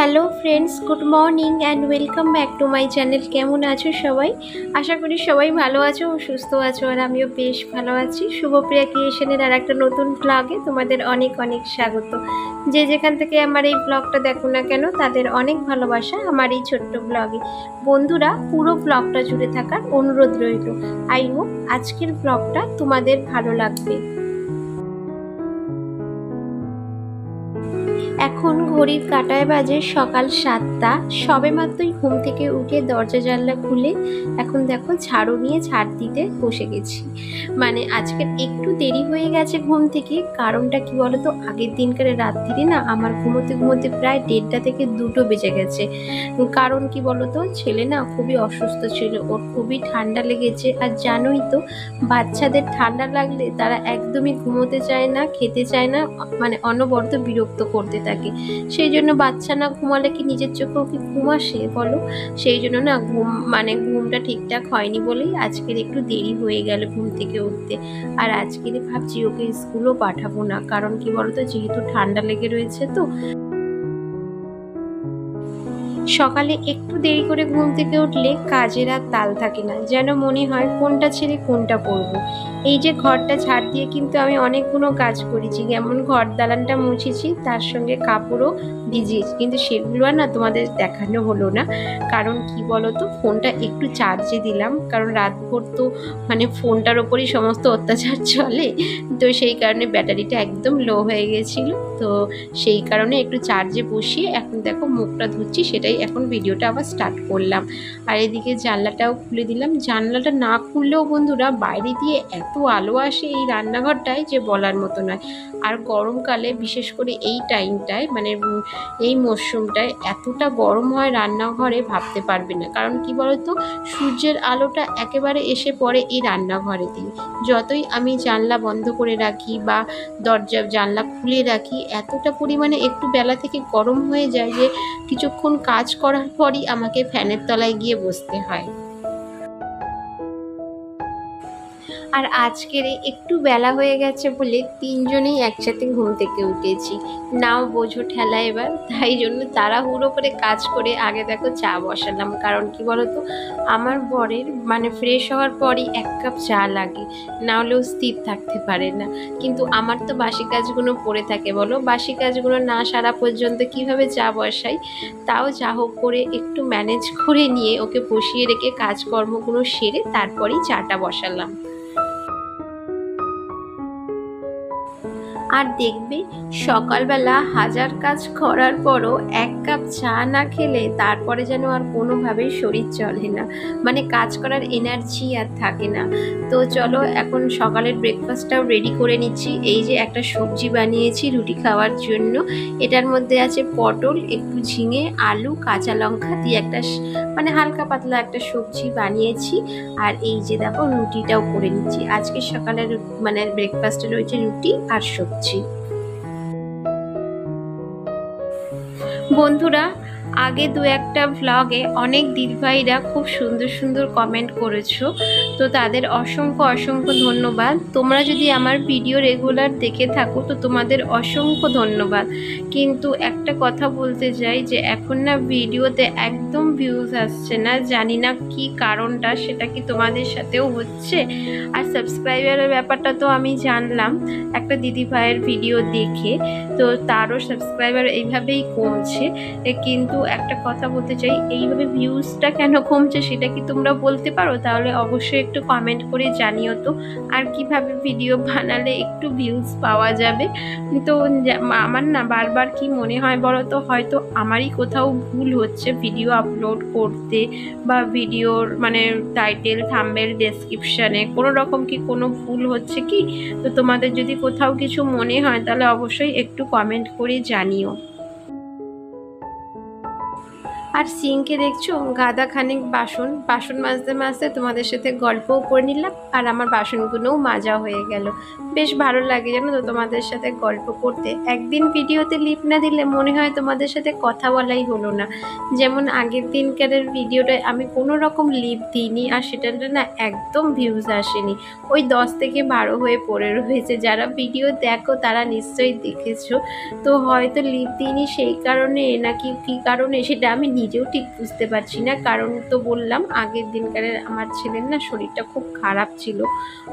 Hello friends, good morning and welcome back to my channel. কেমন আছো সবাই? আশা করি সবাই ভালো আছো ও সুস্থ আছো, আর আমিও বেশ ভালো আছি। শুভপ্রিয়া ক্রিয়েশনের আর একটা নতুন ব্লগে তোমাদের অনেক অনেক স্বাগত। যে যেখান থেকে আমার এই ব্লগটা দেখো না কেন, তাদের অনেক ভালোবাসা আমার এই ছোট্ট ব্লগে। বন্ধুরা, পুরো ব্লগটা জুড়ে থাকার অনুরোধ রইল। আই হোপ আজকের ব্লগটা তোমাদের ভালো লাগবে। এখন ঘড়ির কাঁটায় বাজে সকাল 7টা। সবেমাত্রই ঘুম থেকে উঠে দরজা জানলা খুলে এখন দেখো ঝাড়ু নিয়ে ঝাড় দিতে বসে গেছি। মানে আজকের একটু দেরি হয়ে গেছে ঘুম থেকে। কারণটা কি বলতো, আগের দিনকারে রাত্রিরে না আমার ঘুমোতে ঘুমোতে প্রায় 1:30 থেকে 2টো বেজে গেছে। কারণ কি বলতো, ছেলে না খুবই অসুস্থ ছিল, ওর খুবই ঠান্ডা লেগেছে। আর জানোই তো, বাচ্চাদের ঠান্ডা লাগলে তারা একদমই ঘুমোতে চায় না, খেতে চায় না, মানে অনবরত বিরক্ত করতে থাকে। সেই জন্য বাচ্চা না ঘুমালে কি নিজের চোখেও কি ঘুম আসে বলো? সেই জন্য না ঘুমটা ঠিকঠাক হয়নি বলেই আজকের একটু দেরি হয়ে গেল ঘুম থেকে উঠতে। আর আজকের ভাবছি ওকে স্কুলও পাঠাবো না, কারণ কি বলতো, যেহেতু ঠান্ডা লেগে রয়েছে তো। সকালে একটু দেরি করে ঘুম থেকে উঠলে কাজের আর তাল থাকে না, যেন মনে হয় কোনটা ছেড়ে কোনটা করব। এই যে ঘরটা ঝাড় দিয়ে কিন্তু আমি অনেকগুলো কাজ করেছি, যেমন ঘর দালানটা মুছেছি, তার সঙ্গে কাপড়ও ভিজিয়েছি, কিন্তু সেগুলো না তোমাদের দেখানো হলো না। কারণ কি বলতো, ফোনটা একটু চার্জে দিলাম, কারণ রাতভর তো ফোনটার ওপরই সমস্ত অত্যাচার চলে। তো সেই কারণে ব্যাটারিটা একদম লো হয়ে গেছিল। তো সেই কারণে একটু চার্জে বসিয়ে এখন দেখো মুখটা ধুচ্ছি, সেটাই এখন ভিডিওটা আবার স্টার্ট করলাম। আর এদিকে জানলাটাও খুলে দিলাম। জানলাটা না খুললেও বন্ধুরা, বাইরে দিয়ে এত আলো আসে এই রান্নাঘরটায় যে বলার মতো নয়। আর গরমকালে বিশেষ করে এই টাইমটায় এই মরশুমটায় এতটা গরম হয় রান্নাঘরে, ভাবতে পারবে না। কারণ কি বলতো, সূর্যের আলোটা একেবারে এসে পড়ে এই রান্নাঘরেতেই। যতই আমি জানলা বন্ধ করে রাখি বা দরজা জানলা খুলে রাখি, এতটা পরিমাণে একটু বেলা থেকে গরম হয়ে যায় যে কিছুক্ষণ কাজ করার পরই আমাকে ফ্যানের তলায় গিয়ে বসতে হয়। আর আজকের একটু বেলা হয়ে গেছে বলে তিনজনেই একসাথে ঘুম থেকে উঠেছি। নাও বোঝো ঠেলা এবার। তাই জন্য তাড়াহুড়ো করে কাজ করে আগে দেখো চা বসালাম। কারণ কি বলতো, আমার বরের ফ্রেশ হওয়ার পরই 1 কাপ চা লাগে, না হলেও স্থির থাকতে পারে না। কিন্তু আমার তো বাসি কাজগুলো পড়ে থাকে বলো, বাসি কাজগুলো না সারা পর্যন্ত কিভাবে চা বসাই। তাও যা হোক করে একটু ম্যানেজ করে নিয়ে ওকে বসিয়ে রেখে কাজকর্মগুলো সেরে তারপরেই চাটা বসালাম। আর দেখবে, সকালবেলা হাজার কাজ করার পরও 1 কাপ চা না খেলে তারপরে যেন আর কোনোভাবেই শরীর চলে না, কাজ করার এনার্জি আর থাকে না। তো চলো, এখন সকালের ব্রেকফাস্টটাও রেডি করে নিচ্ছি। এই যে একটা সবজি বানিয়েছি রুটি খাওয়ার জন্য। এটার মধ্যে আছে পটল, একটু ঝিঙে, আলু, কাঁচা লঙ্কা দিয়ে একটা হালকা পাতলা একটা সবজি বানিয়েছি। আর এই যে দেখো রুটিটাও করে নিচ্ছি। আজকে সকালের ব্রেকফাস্টে রয়েছে রুটি আর সবজি। বন্ধুরা, আগে 2-1টা ভ্লগে অনেক দিদিভাইরা খুব সুন্দর সুন্দর কমেন্ট করেছো, তো তাদের অসংখ্য অসংখ্য ধন্যবাদ। তোমরা যদি আমার ভিডিও রেগুলার দেখে থাকো তো তোমাদের অসংখ্য ধন্যবাদ। কিন্তু একটা কথা বলতে চাই যে এখন না ভিডিওতে একদম ভিউজ আসছে না, জানি না কি কারণটা, সেটা কি তোমাদের সাথেও হচ্ছে? আর সাবস্ক্রাইবারের ব্যাপারটা তো আমি জানলাম একটা দিদিভাইয়ের ভিডিও দেখে, তো তারও সাবস্ক্রাইবার এইভাবেই কমছে। কিন্তু একটা কথা বলতে চাই, এইভাবে ভিউজটা কেন কমছে সেটা কি তোমরা বলতে পারো? তাহলে অবশ্যই একটু কমেন্ট করে জানিও তো। আর কিভাবে ভিডিও বানালে একটু ভিউজ পাওয়া যাবে। তো আমার না বারবার কি মনে হয় বলো তো, হয়তো আমারই কোথাও ভুল হচ্ছে ভিডিও আপলোড করতে, বা ভিডিওর টাইটেল, থাম্বনেল, ডেসক্রিপশানে কোনো রকম কি কোনো ভুল হচ্ছে কি? তো তোমাদের যদি কোথাও কিছু মনে হয় তাহলে অবশ্যই একটু কমেন্ট করে জানিও। আর সিঙ্কে দেখছো গাদা খানিক বাসন বাসন মাজতে মাজতে তোমাদের সাথে গল্পও করে নিলাম, আর আমার বাসনগুলোও মাজা হয়ে গেল। বেশ ভালো লাগে জানো তো তোমাদের সাথে গল্প করতে। একদিন ভিডিওতে লিপ না দিলে মনে হয় তোমাদের সাথে কথা বলাই হলো না। যেমন আগের দিনকারের ভিডিওটায় আমি কোনো রকম লিপ দিইনি, আর সেটাতে না একদম ভিউজ আসেনি, ওই 10 থেকে 12 হয়ে পড়ে রয়েছে। যারা ভিডিও দেখো তারা নিশ্চয়ই দেখেছো। তো হয়তো লিপ দিইনি সেই কারণে নাকি কী কারণে সেটা আমি নিজেও ঠিক বুঝতে পারছি না। কারণ তো বললাম আগের দিনকারের আমার ছেলের না শরীরটা খুব খারাপ ছিল,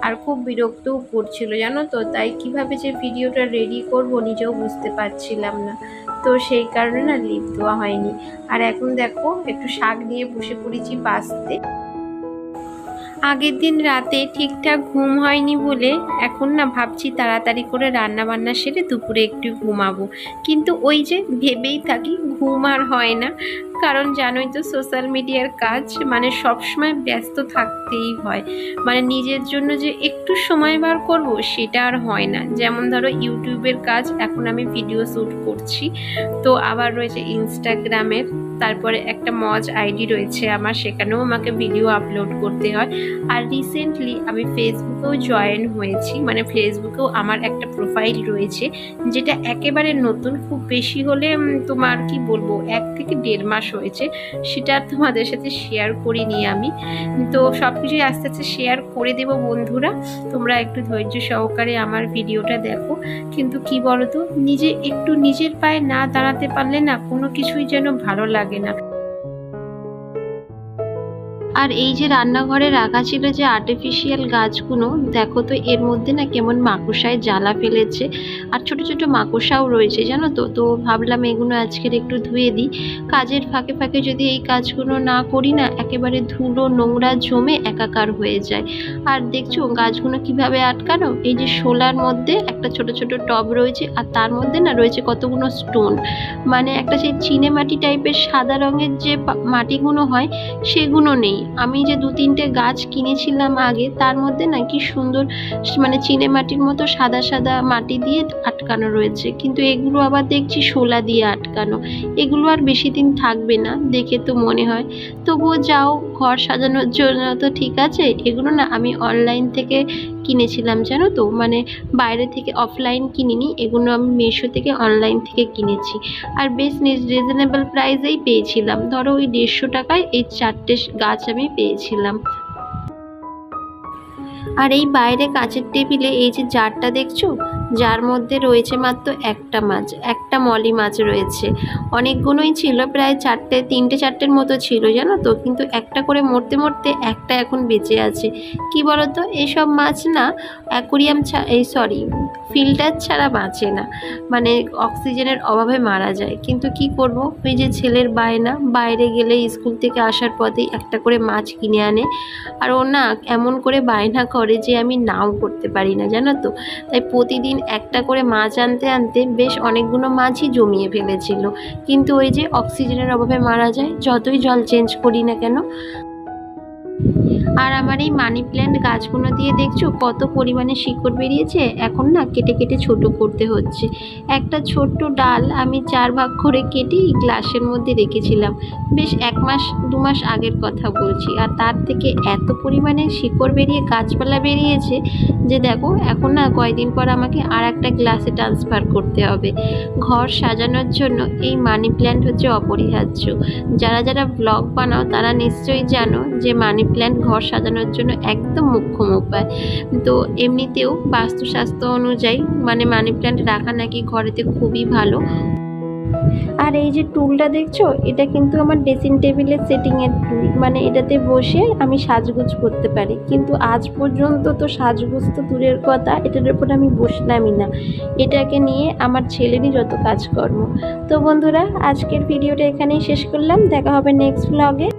আর খুব বিরক্তও করছিল জানো তো। তাই কিভাবে যে ভিডিওটা রেডি করব নিজেও বুঝতে পারছিলাম না। তো সেই কারণে না লিপ দেওয়া হয়নি। আর এখন দেখো একটু শাক নিয়ে বসে পড়েছি বাছতে। আগের দিন রাতে ঠিকঠাক ঘুম হয়নি বলে এখন না ভাবছি তাড়াতাড়ি করে রান্না বান্না সেরে দুপুরে একটু ঘুমাবো, কিন্তু ওই যে ভেবেই থাকি ঘুম আর হয় না। কারণ জানোই তো সোশ্যাল মিডিয়ার কাজ মানে সবসময় ব্যস্ত থাকতেই হয়। মানে নিজের জন্য যে একটু সময় বার করব সেটা আর হয় না। যেমন ধরো ইউটিউবের কাজ, এখন আমি ভিডিও শ্যুট করছি, তো আবার রয়েছে ইনস্টাগ্রামের, তারপরে একটা মজ আইডি রয়েছে আমার, সেখানেও আমাকে ভিডিও আপলোড করতে হয়। আর রিসেন্টলি আমি ফেসবুকেও জয়েন হয়েছি, মানে ফেসবুকেও আমার একটা প্রোফাইল রয়েছে যেটা একেবারে নতুন, খুব বেশি হলে তোমার কি বলবো 1 থেকে 1.5 মাস হয়েছে। সেটা তোমাদের সাথে শেয়ার করিনি আমি, তো সব কিছুই আস্তে আস্তে শেয়ার করে দেবো বন্ধুরা। তোমরা একটু ধৈর্য সহকারে আমার ভিডিওটা দেখো। কিন্তু কি বলতো, নিজে একটু নিজের পায়ে না দাঁড়াতে পারলে না কোনো কিছুই যেন ভালো লাগে না। আর এই যে রান্নাঘরে রাখা ছিল যে আর্টিফিশিয়াল গাছগুলো, দেখো তো এর মধ্যে না কেমন মাকড়সায় জ্বালা ফেলেছে, আর ছোট ছোট মাকড়সাও রয়েছে জানো তো। তো ভাবলাম এগুলো আজকের একটু ধুয়ে দিই। কাজের ফাঁকে ফাঁকে যদি এই কাজগুলো না করি না একেবারে ধুলো নোংরা জমে একাকার হয়ে যায়। আর দেখছো গাছগুলো কিভাবে আটকানো, এই যে শোলার মধ্যে একটা ছোট ছোট টব রয়েছে, আর তার মধ্যে না রয়েছে কতগুলো স্টোন, মানে একটা সেই চিনে মাটি টাইপের সাদা রঙের যে মাটিগুলো হয় সেগুলো নেই। আমি যে 2-3টে গাছ কিনেছিলাম আগে, তার মধ্যে না কি সুন্দর মানে চিনে মাটির মতো সাদা সাদা মাটি দিয়ে আটকানো রয়েছে, কিন্তু এগুলো আবার দেখছি শোলা দিয়ে আটকানো। এগুলো আর বেশি দিন থাকবে না দেখে তো মনে হয়। তবুও যাও, ঘর সাজানোর জন্য তো ঠিক আছে। এগুলো না আমি অনলাইন থেকে কিনেছিলাম জানো তো, মানে বাইরে থেকে অফলাইন কিনিনি, এগুলো আমি মিশো থেকে অনলাইন থেকে কিনেছি। আর বেশ রিজনেবল প্রাইসেই পেয়েছিলাম, ধরো ওই 150 টাকায় এই 4টে গাছ আমি পেয়েছিলাম। আর এই বাইরে কাঁচের টেবিলে এই যে জারটা দেখছো, যার মধ্যে রয়েছে মাত্র একটা মাছ, একটা মলি মাছ রয়েছে। অনেকগুলোই ছিল, প্রায় 3-4টের মতো ছিল জানো তো, কিন্তু একটা করে মরতে মরতে একটা এখন বেঁচে আছে। কি বলতো, এইসব মাছ না অ্যাকোরিয়াম ফিল্টার ছাড়া বাঁচে না, মানে অক্সিজেনের অভাবে মারা যায়। কিন্তু কি করব, ওই যে ছেলের বায়না, বাইরে গেলে স্কুল থেকে আসার পথেই একটা করে মাছ কিনে আনে, আর ও না এমন করে বায়না করে যে আমি নাও করতে পারি না জানো তো। তাই প্রতিদিন একটা করে মাছ আনতে আনতে বেশ অনেকগুলো মাছই জমিয়ে ফেলেছিল, কিন্তু ওই যে অক্সিজেনের অভাবে মারা যায় যতই জল চেঞ্জ করি না কেন। আর আমার এই মানি প্ল্যান্ট গাছগুলো দিয়ে দেখছো কত পরিমাণে শিকড় বেরিয়েছে। এখন না কেটে কেটে ছোট করতে হচ্ছে। একটা ছোট্ট ডাল আমি 4 ভাগ করে কেটে গ্লাসের মধ্যে রেখেছিলাম, বেশ 1-2 মাস আগের কথা বলছি। আর তার থেকে এত পরিমাণে শিকড় বেরিয়ে গাছপালা বেরিয়েছে যে দেখো এখন না কয়েকদিন পর আমাকে আর একটা গ্লাসে ট্রান্সফার করতে হবে। ঘর সাজানোর জন্য এই মানি প্ল্যান্ট হচ্ছে অপরিহার্য। যারা যারা ব্লগ বানাও তারা নিশ্চয়ই জানো যে মানি প্ল্যান্ট ঘর সাজানোর জন্য একদম মোক্ষম উপায়। তো এমনিতেও বাস্তুশাস্ত্র অনুযায়ী মানে মানি প্ল্যান্ট রাখা নাকি ঘরেতে খুবই ভালো। আর এই যে টুলটা দেখছো, এটা কিন্তু আমার ড্রেসিং টেবিলের সেটিংয়ের টুল, মানে এটাতে বসে আমি সাজগোজ করতে পারি। কিন্তু আজ পর্যন্ত তো সাজগোজ তো দূরের কথা, এটার উপর আমি বসলামই না। এটাকে নিয়ে আমার ছেলেরই যত কাজকর্ম। তো বন্ধুরা, আজকের ভিডিওটা এখানেই শেষ করলাম, দেখা হবে নেক্সট ব্লগে।